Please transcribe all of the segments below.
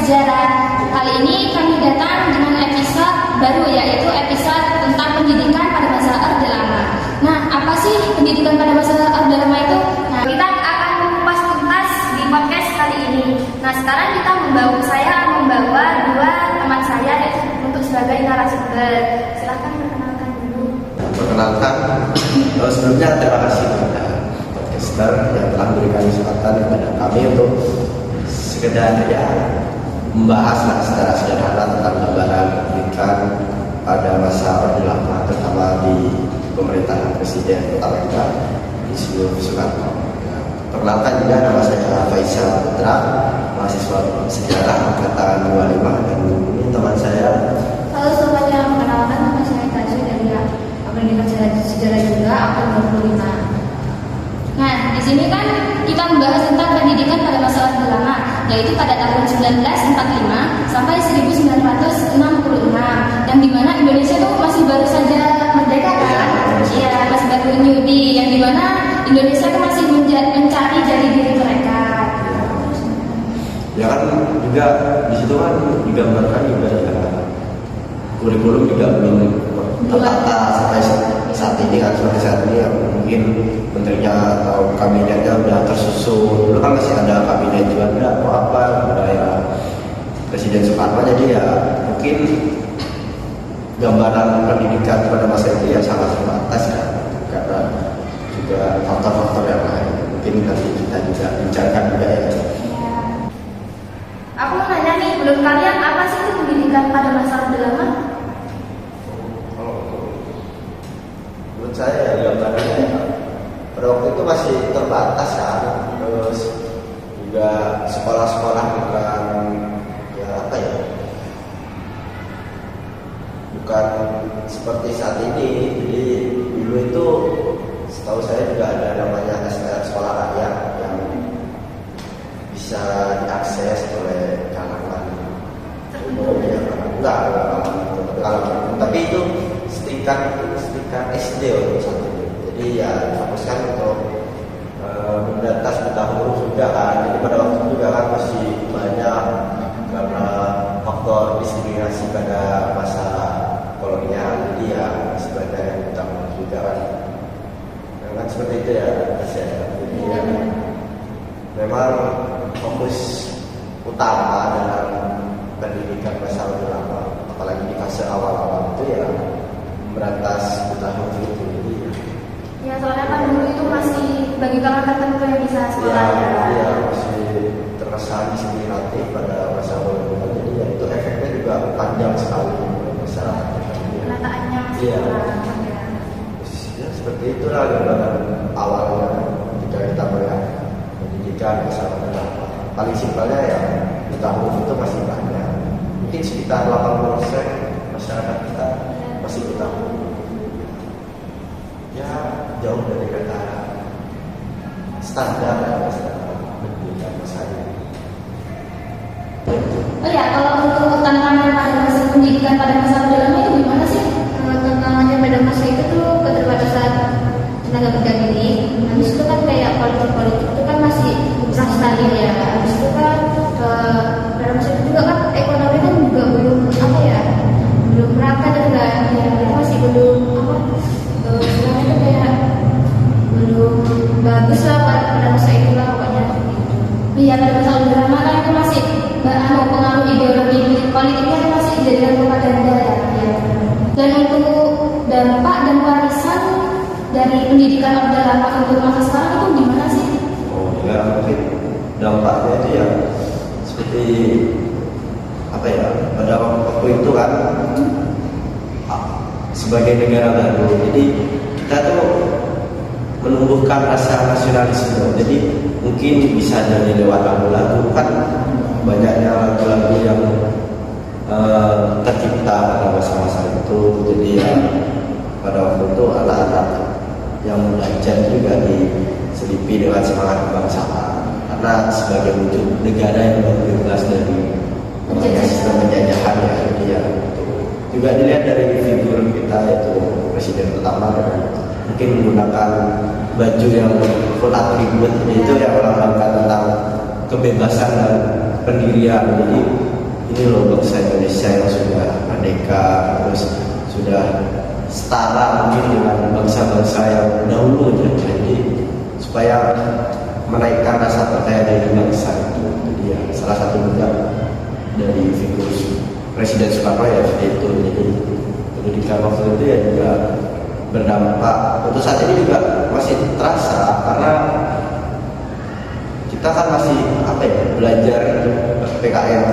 Sejarah. Kali ini kami datang dengan episode baru, yaitu episode tentang pendidikan pada masa Orde Lama. Nah, apa sih pendidikan pada masa Orde Lama itu? Nah, kita akan mengupas tuntas di podcast kali ini. Nah, sekarang saya membawa dua teman saya untuk sebagai narasumber. Silahkan perkenalkan dulu. Perkenalkan, sebelumnya terima kasih kepada podcaster yang telah memberikan kesempatan kepada kami untuk sekedar membahas secara sederhana tentang gambaran pendidikan pada masa Orde Lama, terutama di pemerintahan Presiden pertama kita Insinyur Soekarno. Perkenalkan juga, nama saya Faisal Putra, mahasiswa sejarah angkatan 25, dan ini teman saya. Halo semuanya, perkenalkan nama saya Tajul dari pendidikan sejarah juga angkatan 25. Nah, di sini kan kita membahas tentang pendidikan pada masa Orde Lama, yaitu pada tahun 1945 sampai 1966, yang dimana Indonesia itu masih baru saja merdeka kan? Iya, masih baru nyudi, yang dimana Indonesia itu masih mencari jati diri mereka. Ya kan juga di situ kan digambarkan juga kurikulum juga belum tertata sampai saat ini kan, seperti saat ini yang mungkin menterinya atau kabinetnya udah tersusun. Dulu kan masih ada kabinet juga, ada apa ya Presiden Soekarno, jadi ya mungkin gambaran pendidikan pada masa itu ya sangat terbatas kan, karena juga faktor-faktor yang lain. Mungkin nanti kita juga bincangkan juga ya. Aku mau nanya nih, menurut kalian apa sih itu pendidikan pada masa Orde Lama? Menurut saya ya gambarannya pada waktu itu masih terbatas kan, terus juga sekolah-sekolah bukan seperti saat ini. Jadi dulu itu setahu saya juga ada namanya SPR, sekolah rakyat, yang bisa diakses oleh kalangan umum ya, tapi itu setingkat SD untuk saat ini. Jadi ya dihapuskan untuk mendatas buta huruf sudah kan. Jadi pada waktu itu juga kan masih banyak karena faktor diskriminasi pada masa kolonial, jadi ya sebagai yang utama juga kan seperti itu ya. Jadi ya, memang fokus utama dalam pendidikan masa Orde Lama, apalagi di fase awal-awal itu ya memberantas buta huruf itu. Ya, soalnya kan dulu itu masih bagi kalangan tertentu yang bisa sekolah. Ya, masih terkesan diskriminatif pada masa Orde Lama, jadi ya itu efeknya juga panjang sekali masyarakat. Penataannya masih ya, seperti itulah gambaran awalnya ketika kita melihat pendidikan masa Orde Lama. Paling simpelnya ya buta huruf itu masih banyak, mungkin sekitar 80% masyarakat kita masih buta huruf. Ya jauh dari kata standar pendidikan masa ini. Oh ya, kalau untuk tantangan pada masa pendidikan pada masa Orde Lama itu gimana sih? Tantangannya pada masa itu tuh keterbatasan tenaga kerja ini. Habis itu kan kayak politik itu kan masih kurang stabil ya. Habis itu kan pada masa itu juga kan ekonomi kan juga belum belum merata juga ya, masih belum istilahnya itu kayak belum bagus lah pada masa itu lah pokoknya. Iya, pada masa Orde Lama kan itu masih pengaruh ideologi politiknya kan masih jadikan propaganda ya. Dan untuk dampak dan warisan dari pendidikan Orde Lama untuk masa sekarang itu gimana sih? Oh ya, mungkin dampaknya itu ya seperti pada waktu itu kan sebagai negara baru, jadi kita tuh menumbuhkan rasa nasionalisme. Jadi mungkin bisa dari lewat lagu-lagu kan, banyaknya lagu-lagu yang tercipta pada masa-masa itu. Jadi ya pada waktu itu alat-alat yang belajar juga diselipi dengan semangat kebangsaan, karena sebagai wujud negara yang bebas dari sistem penjajahan ya. Jadi ya juga dilihat dari figur kita, yaitu Presiden pertama, mungkin menggunakan baju yang full atribut, itu yang melambangkan tentang kebebasan dan pendirian. Jadi ini loh bangsa Indonesia yang sudah merdeka, terus sudah setara mungkin dengan bangsa-bangsa yang dahulu. Jadi supaya menaikkan rasa percaya diri bangsa itu. Jadi ya salah satu juga dari figur Presiden Soekarno ya itu. Jadi pendidikan waktu itu ya juga berdampak untuk saat ini juga masih terasa, karena kita kan masih belajar PKN.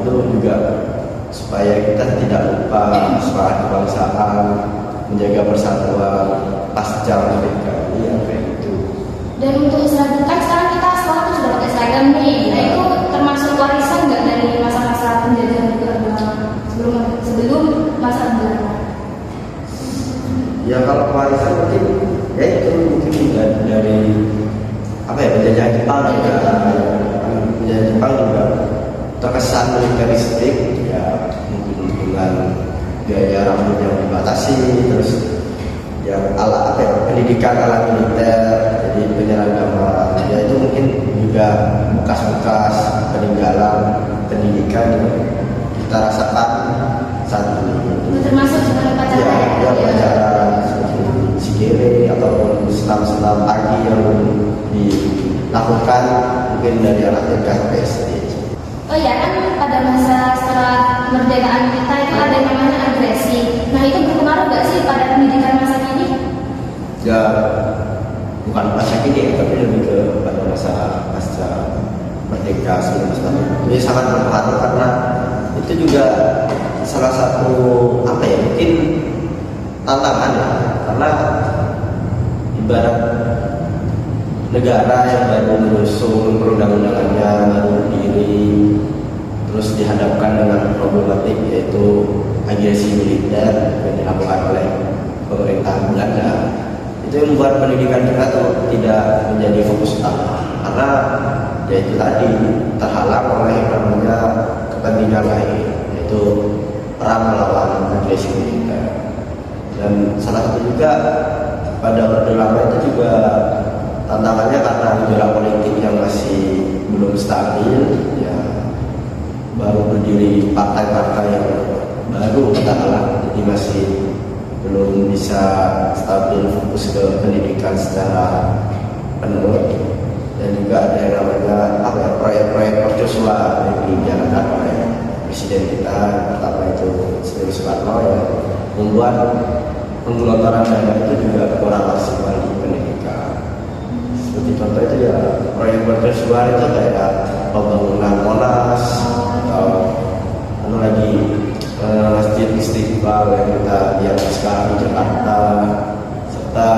Itu juga supaya kita tidak lupa semangat kebangsaan, menjaga persatuan pasca merdeka. Ya kayak gitu. Dan untuk seragam kan sekarang kita sekolah tuh sudah pakai seragam nih. Nah itu termasuk warisan nggak dari masa-masa penjajahan juga sebelum masa Belanda? Ya kalau warisan mungkin ya itu mungkin juga dari penjajahan Jepang juga. Penjajahan Jepang juga terkesan militeristik ya, mungkin dengan gaya rambut yang dibatasi, terus yang pendidikan ala militer, jadi penyeragaman ya itu mungkin juga bekas-bekas peninggalan pendidikan yang kita rasakan saat ini. Termasuk dengan upacara ya upacara seperti sigere ataupun senam-senam pagi yang dilakukan mungkin dari anak TK sampai SD. Oh ya kan pada masa setelah kemerdekaan kita itu ada yang namanya agresi. Nah itu berpengaruh nggak sih pada pendidikan masa kini? Ya bukan masa kini, tapi lebih ke pada masa pasca merdeka 1945. Jadi sangat berpengaruh karena itu juga salah satu mungkin tantangan ya, karena ibarat negara yang baru menyusun perundang-undangannya, baru berdiri, terus dihadapkan dengan problematik yaitu agresi militer yang dilakukan oleh pemerintah Belanda. Itu yang membuat pendidikan kita tuh tidak menjadi fokus utama, karena yaitu tadi terhalang oleh namanya kepentingan lain, yaitu perang melawan agresi militer. Dan salah satu juga pada Orde Lama itu juga tantangannya karena gejolak politik yang masih belum stabil ya, baru berdiri partai-partai yang baru katakanlah, jadi masih belum bisa stabil fokus ke pendidikan secara penuh. Dan juga ada yang namanya proyek-proyek mercusuar yang dijalankan oleh presiden kita pertama itu Soekarno ya, membuat penggelontoran dana itu juga kurang maksimal di pendidikan. Seperti contoh itu ya proyek mercusuar itu kayak pembangunan Monas atau Masjid Istiqlal yang kita lihat sekarang di Jakarta, serta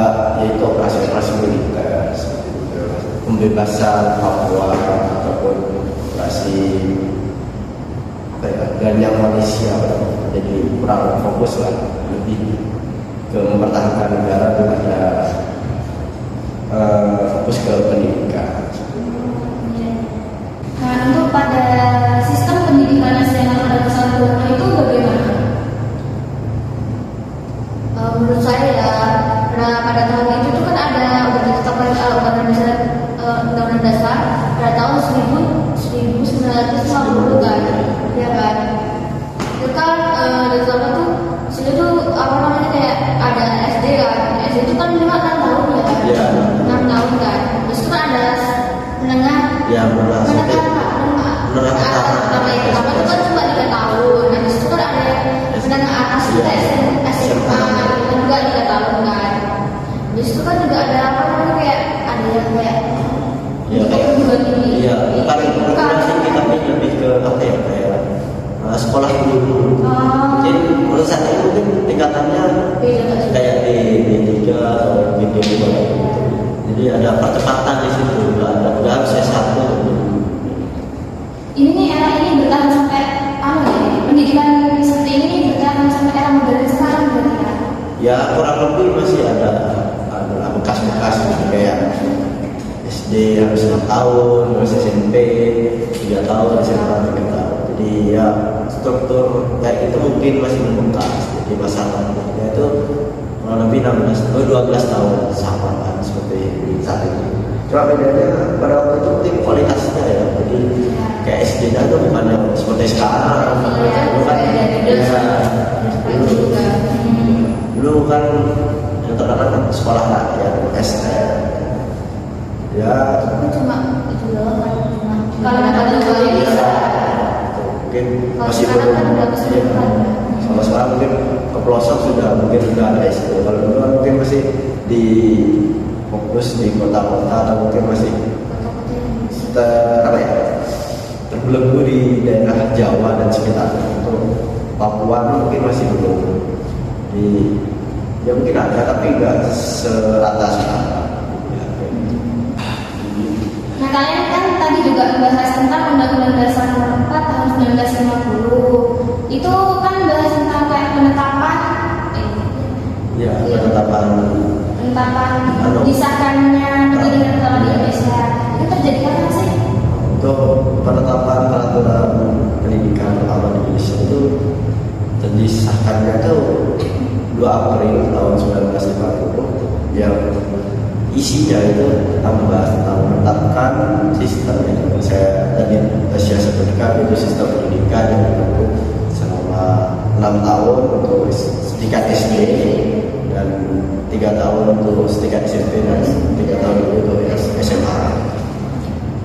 yaitu operasi-operasi militer seperti itu, pembebasan Papua ataupun operasi Ganyang Malaysia. Jadi kurang fokus lah, lebih ke mempertahankan negara daripada fokus ke pendidikan. Nah untuk pada sistem pendidikan nasional pada masa Belanda itu bagaimana? Menurut saya ya, pada tahun itu tuh kan ada udah ditetapkan Undang-Undang Dasar pada tahun 1950 kan, ya kan? Itu kan dari zaman tuh sini tuh kayak ada SD kan, SD itu kan 5 tahun ya kan? Ya. 6 tahun kan, terus itu kan ada menengah. Ya menengah Pertama itu kan cuma 3 tahun. Nah disitu kan ada menengah atas juga SMA itu juga 3 tahun kan. Disitu kan juga ada kayak ada yang kayak juga tinggi. Iya, bukan tinggi tapi lebih ke kayak sekolah dulu. Jadi menurut saya itu mungkin tingkatannya kayak D3 atau D2 gitu. Jadi ada percepatan di situ, udah harus S1. Ini nih era ini bertahan sampai pendidikan seperti ini bertahan sampai era modern sekarang berarti kan? Ya kurang lebih masih ada bekas-bekas gitu, kayak SD harus 6 tahun, terus SMP 3 tahun, SMA 3 tahun. Jadi ya struktur kayak itu mungkin masih membekas. Jadi masalahnya itu kurang lebih 12 tahun sama kan seperti saat ini. Cuma bedanya pada waktu itu mungkin kualitasnya ya. Jadi kayak SD-nya tuh bukan yang seperti sekarang. Iya, Dulu kan ada ya, dulu kan yang terkenal kan sekolah rakyat SD. Ya, Aku cuma itu doang kan, cuma kalau kata juga ya, bisa. mungkin Kalau masih sekarang belum. kan udah keseluruhan. Kalau sekarang mungkin ke pelosok mungkin sudah ada SD. Kalau dulu kan mungkin masih di fokus di kota-kota atau mungkin masih Kota-kota yang bisa. apa ya, terbelenggu di daerah Jawa dan sekitarnya. Untuk Papua mungkin masih belum di, ya mungkin ada tapi enggak serata sekarang. Ya, kayak gitu. Nah kalian kan tadi juga membahas tentang Undang-Undang Dasar Nomor 4 Tahun 1950. Itu kan bahas tentang kayak penetapan Ya, Iya. penetapan disahkannya pendidikan pertama di Indonesia. Itu terjadi kapan sih? untuk penetapan peraturan pendidikan pertama di Indonesia itu disahkannya itu 2 April tahun 1950, yang isinya itu tambah tentang menetapkan sistem yang saya tadi sebutkan, itu sistem pendidikan yang ditempuh selama 6 tahun untuk tingkat SD dan 3 tahun untuk tingkat SMP dan 3 tahun untuk SMA.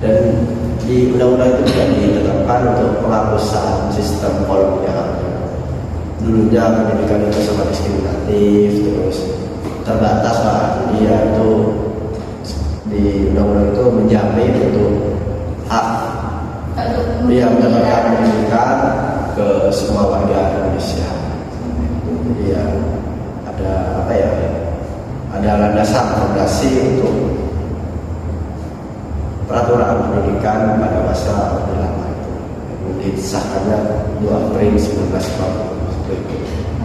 Dan di undang-undang itu juga ditetapkan untuk penghapusan sistem kolonial. Dulunya pendidikan itu sangat diskriminatif, terus terbatas lah. Dia itu di undang-undang itu menjamin untuk hak yang mendapatkan pendidikan ke semua warga Indonesia. Jadi ya ada apa ya? Ada landasan fondasi untuk peraturan pendidikan pada masa Orde Lama itu. Disahkannya 2 April 1940.